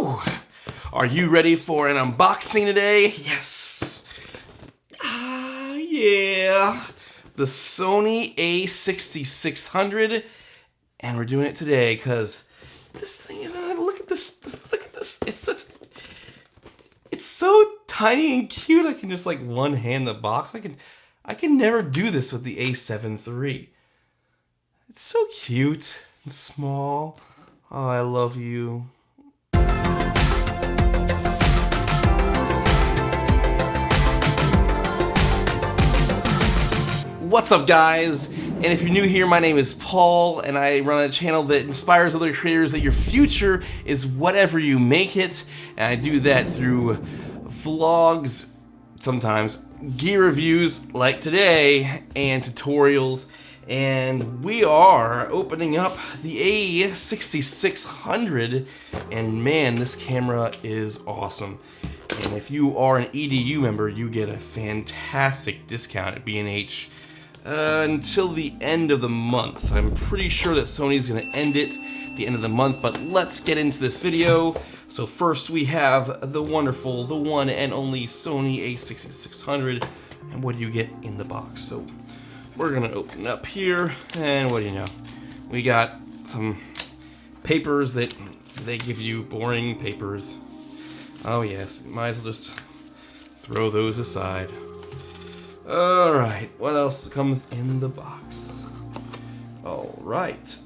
Woo! Are you ready for an unboxing today? Yes. Yeah. The Sony A6600, and we're doing it today because this thing is. Look at this. Look at this. It's so tiny and cute. I can just like one hand the box. I can never do this with the A7 III. It's so cute and small. Oh, I love you. What's up, guys? And if you're new here, my name is Paul, and I run a channel that inspires other creators that your future is whatever you make it. And I do that through vlogs, sometimes gear reviews like today, and tutorials. And we are opening up the A6600, and man, this camera is awesome. And if you are an EDU member, you get a fantastic discount at B&H until the end of the month. I'm pretty sure that Sony's gonna end it at the end of the month, but let's get into this video. So first we have the wonderful, the one and only Sony A6600, and what do you get in the box? So we're gonna open up here, and what do you know? We got some papers that they give you, boring papers. Oh yes, might as well just throw those aside. Alright, what else comes in the box? Alright.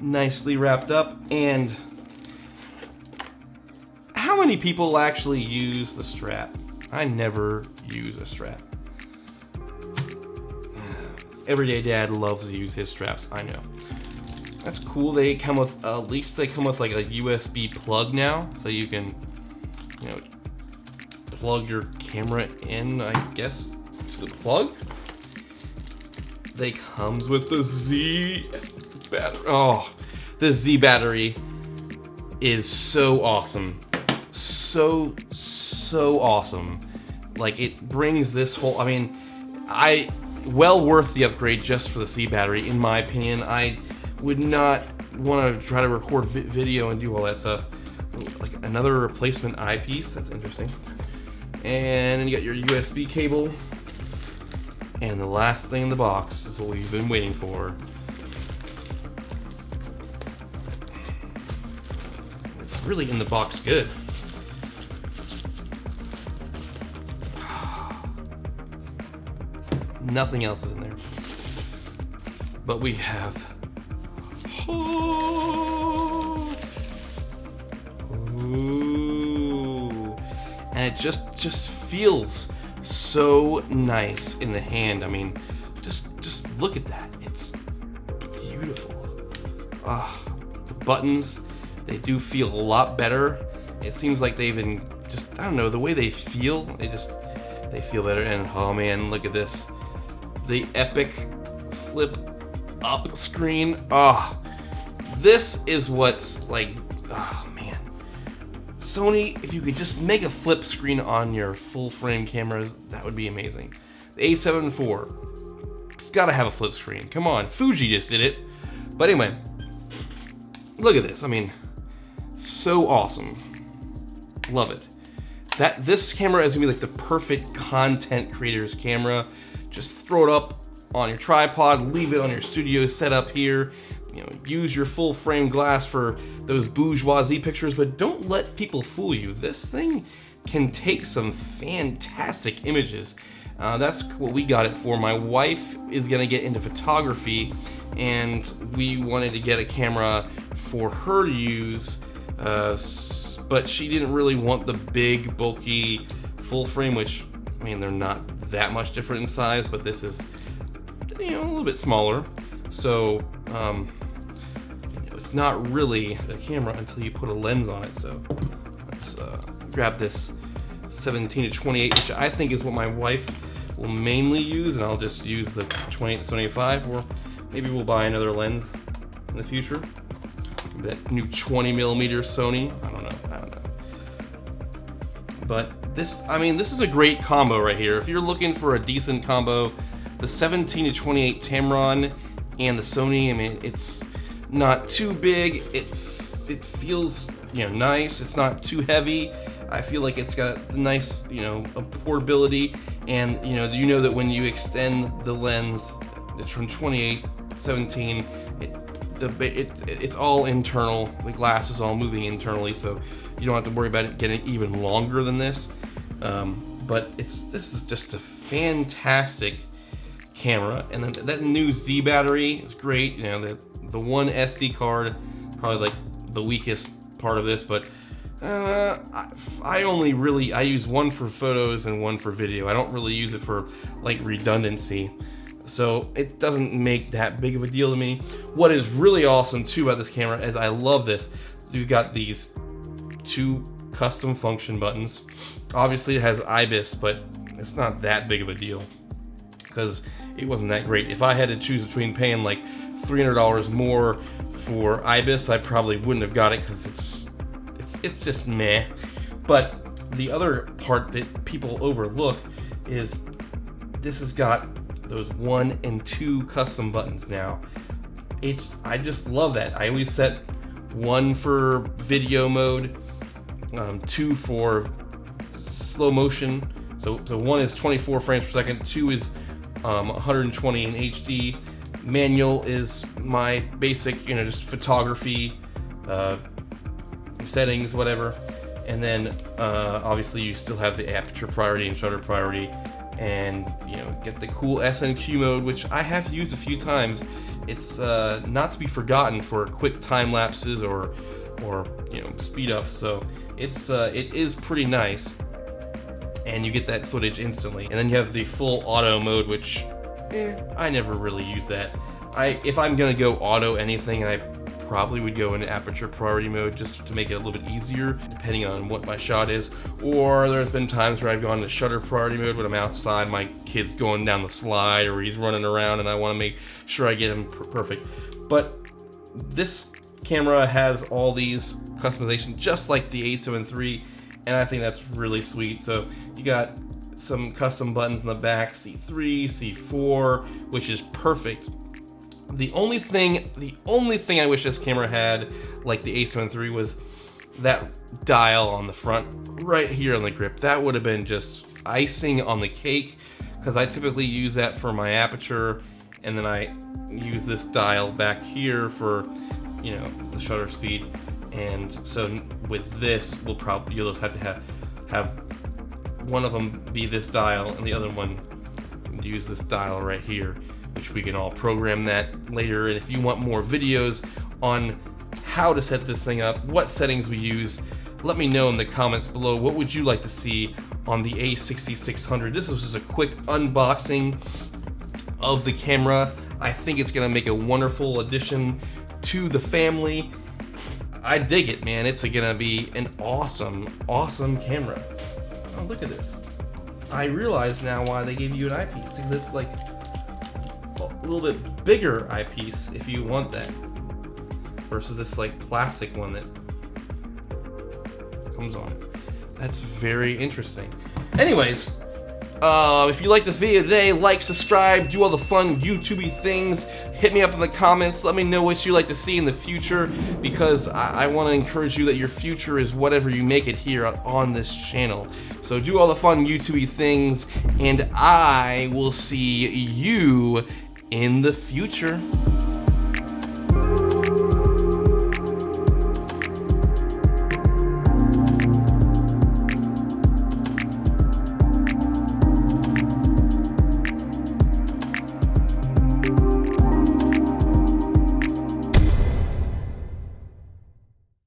Nicely wrapped up, and how many people actually use the strap? I never use a strap. Everyday dad loves to use his straps, I know. That's cool. They come with, at least they come with like a USB plug now, so you can, you know, plug your camera in, I guess, to the plug. They comes with the Z battery. Oh, the Z battery is so awesome. So awesome. Like, it brings this whole, I mean, well worth the upgrade just for the C battery, in my opinion. I would not want to try to record video and do all that stuff. Like another replacement eyepiece, that's interesting. And then you got your USB cable. And the last thing in the box is what we've been waiting for. It's really in the box good. Nothing else is in there. But we have... Ooh. And it just feels so nice in the hand. I mean, just look at that. It's beautiful. The buttons, they do feel a lot better. It seems like they've been just, I don't know, the way they feel, they feel better. And oh man, look at this. The epic flip up screen. This is what's like, oh man. Sony, if you could just make a flip screen on your full frame cameras, that would be amazing. The A7 IV, it's gotta have a flip screen. Come on, Fuji just did it. But anyway, look at this. I mean, so awesome. Love it. This camera is gonna be like the perfect content creator's camera. Just throw it up on your tripod, leave it on your studio setup here. You know, use your full frame glass for those bourgeoisie pictures, but don't let people fool you. This thing can take some fantastic images. That's what we got it for. My wife is gonna get into photography, and we wanted to get a camera for her to use, but she didn't really want the big, bulky full frame, which, I mean, they're not that much different in size, but this is, you know, a little bit smaller. So, you know, it's not really a camera until you put a lens on it. So let's grab this 17-28, which I think is what my wife will mainly use, and I'll just use the 28-75, or maybe we'll buy another lens in the future. That new 20mm Sony, I don't know. But this, I mean, this is a great combo right here. If you're looking for a decent combo, the 17-28 Tamron and the Sony, I mean, it's not too big. It feels nice. It's not too heavy. I feel like it's got nice, portability, and that when you extend the lens, it's from 28-17. It's all internal. The glass is all moving internally, so you don't have to worry about it getting even longer than this. But this is just a fantastic camera, and then that new Z battery is great. The one SD card, probably like the weakest part of this, but I use one for photos and one for video. I don't really use it for like redundancy, so it doesn't make that big of a deal to me. What is really awesome too about this camera is I love this. You've got these 2 custom function buttons. Obviously it has IBIS, but it's not that big of a deal because it wasn't that great. If I had to choose between paying like $300 more for IBIS, I probably wouldn't have got it because it's just meh. But the other part that people overlook is this has got those 1 and 2 custom buttons now. I just love that. I always set 1 for video mode, 2 for slow motion. So 1 is 24 frames per second, 2 is 120 in HD. Manual is my basic, just photography settings, whatever. And then obviously you still have the aperture priority and shutter priority, and get the cool SNQ mode, which I have used a few times. It's not to be forgotten for quick time lapses or speed ups. So it is pretty nice, and you get that footage instantly. And then you have the full auto mode, which I never really use that. If I'm gonna go auto anything, I probably would go into aperture priority mode just to make it a little bit easier, depending on what my shot is. Or there's been times where I've gone into shutter priority mode when I'm outside, my kid's going down the slide or he's running around and I want to make sure I get him perfect. But this camera has all these customizations just like the A7 III, and I think that's really sweet. So you got some custom buttons in the back, C3, C4, which is perfect. The only thing I wish this camera had, like the A7 III, was that dial on the front, right here on the grip. That would have been just icing on the cake, because I typically use that for my aperture, and then I use this dial back here for, the shutter speed. And so with this, you'll just have to have one of them be this dial, and the other one use this dial right here, which we can all program that later. And if you want more videos on how to set this thing up, what settings we use, let me know in the comments below. What would you like to see on the A6600? This was just a quick unboxing of the camera. I think it's gonna make a wonderful addition to the family. I dig it, man. It's gonna be an awesome camera. Oh, look at this. I realize now why they gave you an eyepiece, because it's like a little bit bigger eyepiece if you want that, versus this like plastic one that comes on it. That's very interesting. Anyways, if you like this video today, like, subscribe, do all the fun YouTubey things. Hit me up in the comments. Let me know what you like to see in the future, because I want to encourage you that your future is whatever you make it here on this channel. So do all the fun YouTubey things, and I will see you in the future.